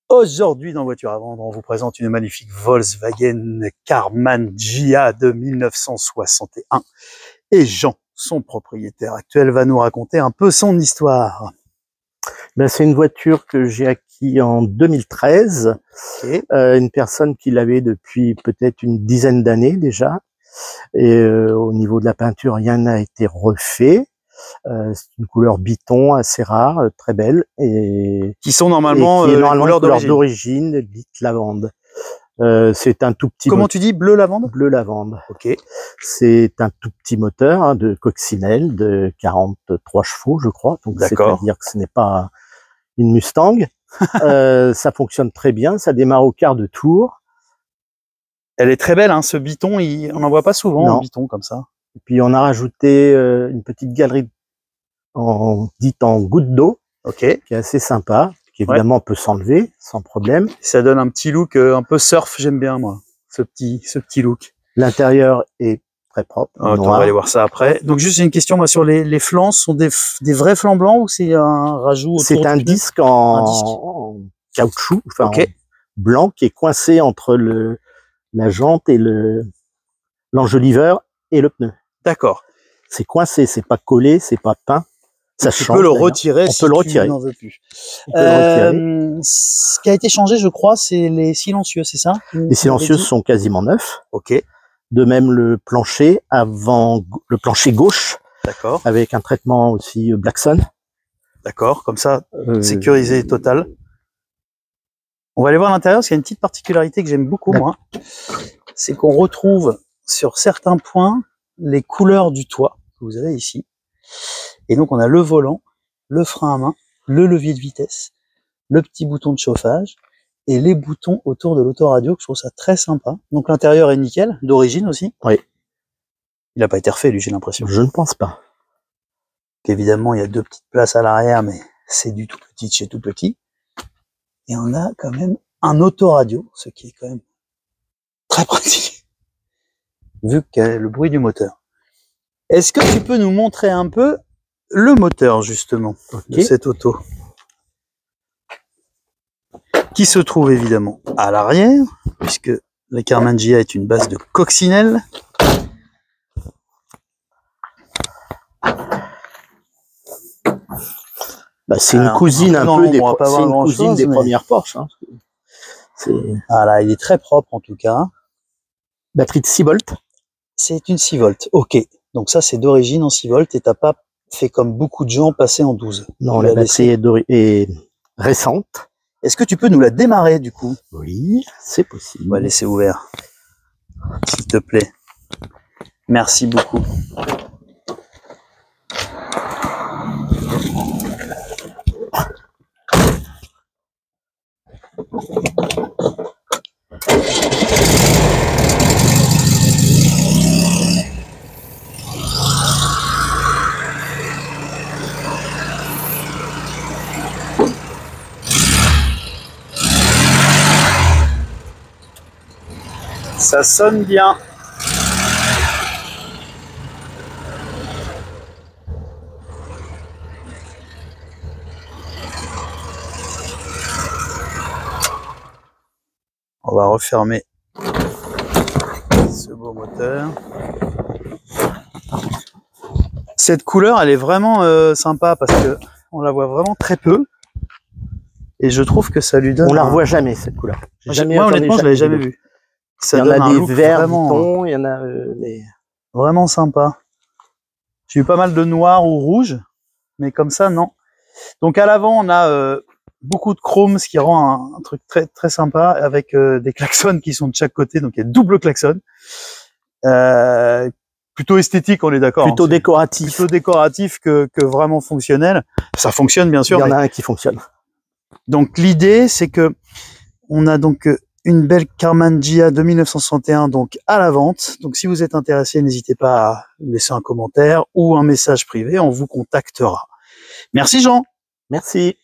Aujourd'hui, dans Voiture à vendre, on vous présente une magnifique Volkswagen Karmann Ghia de 1961. Et Jean, son propriétaire actuel, va nous raconter un peu son histoire. Ben, c'est une voiture que j'ai acquise en 2013. Okay. Une personne qui l'avait depuis peut-être une dizaine d'années déjà. Et au niveau de la peinture, rien n'a été refait. C'est une couleur biton assez rare, très belle, et qui sont normalement, qui est normalement couleur d'origine, dite lavande. C'est un tout petit. Comment tu dis, bleu lavande? Bleu lavande. Ok. C'est un tout petit moteur de coccinelle de 43 chevaux, je crois. Donc c'est-à-dire que ce n'est pas une Mustang. Ça fonctionne très bien. Ça démarre au quart de tour. Elle est très belle, hein, ce biton. On n'en voit pas souvent, un biton comme ça. Et puis on a rajouté une petite galerie dite en goutte d'eau, qui est assez sympa, qui évidemment peut s'enlever sans problème. Ça donne un petit look un peu surf, j'aime bien moi, ce petit look. L'intérieur est très propre. On va aller voir ça après. Donc juste une question moi sur les flancs, ce sont des vrais flancs blancs ou c'est un rajout? C'est un disque en caoutchouc, enfin en blanc, qui est coincé entre la jante et l'enjoliveur et le pneu. D'accord. C'est coincé, c'est pas collé, c'est pas peint. Ça tu peux le retirer si tu n'en veux plus. Ce qui a été changé, je crois, c'est les silencieux, c'est ça? Les silencieux sont quasiment neufs. Ok. De même le plancher le plancher gauche. D'accord. Avec un traitement aussi Blackson. D'accord, comme ça, sécurisé total. On va aller voir l'intérieur, parce qu'il y a une petite particularité que j'aime beaucoup, moi. C'est qu'on retrouve sur certains points les couleurs du toit que vous avez ici. Et donc, on a le volant, le frein à main, le levier de vitesse, le petit bouton de chauffage et les boutons autour de l'autoradio, que je trouve ça très sympa. Donc, l'intérieur est nickel, d'origine aussi. Oui. Il n'a pas été refait, lui, j'ai l'impression. Je ne pense pas. Évidemment, il y a deux petites places à l'arrière, mais c'est du tout petit de chez tout petit. Et on a quand même un autoradio, ce qui est quand même très pratique, vu qu'il y a le bruit du moteur. Est-ce que tu peux nous montrer un peu le moteur, justement, de cette auto, qui se trouve évidemment à l'arrière, puisque la Karmann Ghia est une base de coccinelle. Bah, c'est une cousine un peu des premières Porsche. Hein. Voilà, il est très propre en tout cas. Batterie de 6 volts. C'est une 6 volts, ok. Donc ça, c'est d'origine en 6 volts et t'as pas fait comme beaucoup de gens passer en 12. Non, la batterie est récente. Est-ce que tu peux nous la démarrer du coup? Oui, c'est possible. On va laisser ouvert, s'il te plaît. Merci beaucoup. Ça sonne bien. On va refermer ce beau moteur. Cette couleur, elle est vraiment sympa parce que on la voit vraiment très peu. Et je trouve que ça lui donne. On la revoit jamais cette couleur. Moi, honnêtement, je l'avais jamais vue. Ça donne un look vraiment, il y en a vraiment sympa. J'ai eu pas mal de noir ou rouge, mais comme ça, non. Donc à l'avant, on a beaucoup de chrome, ce qui rend un truc très très sympa, avec des klaxons qui sont de chaque côté, donc il y a double klaxon. Plutôt esthétique, on est d'accord. Plutôt décoratif. Plutôt décoratif que vraiment fonctionnel. Ça fonctionne bien sûr. Il y en a un qui fonctionne. Donc l'idée, c'est que on a donc une belle Karmann Ghia de 1961 donc à la vente. Donc si vous êtes intéressé, n'hésitez pas à laisser un commentaire ou un message privé, on vous contactera. Merci Jean. Merci.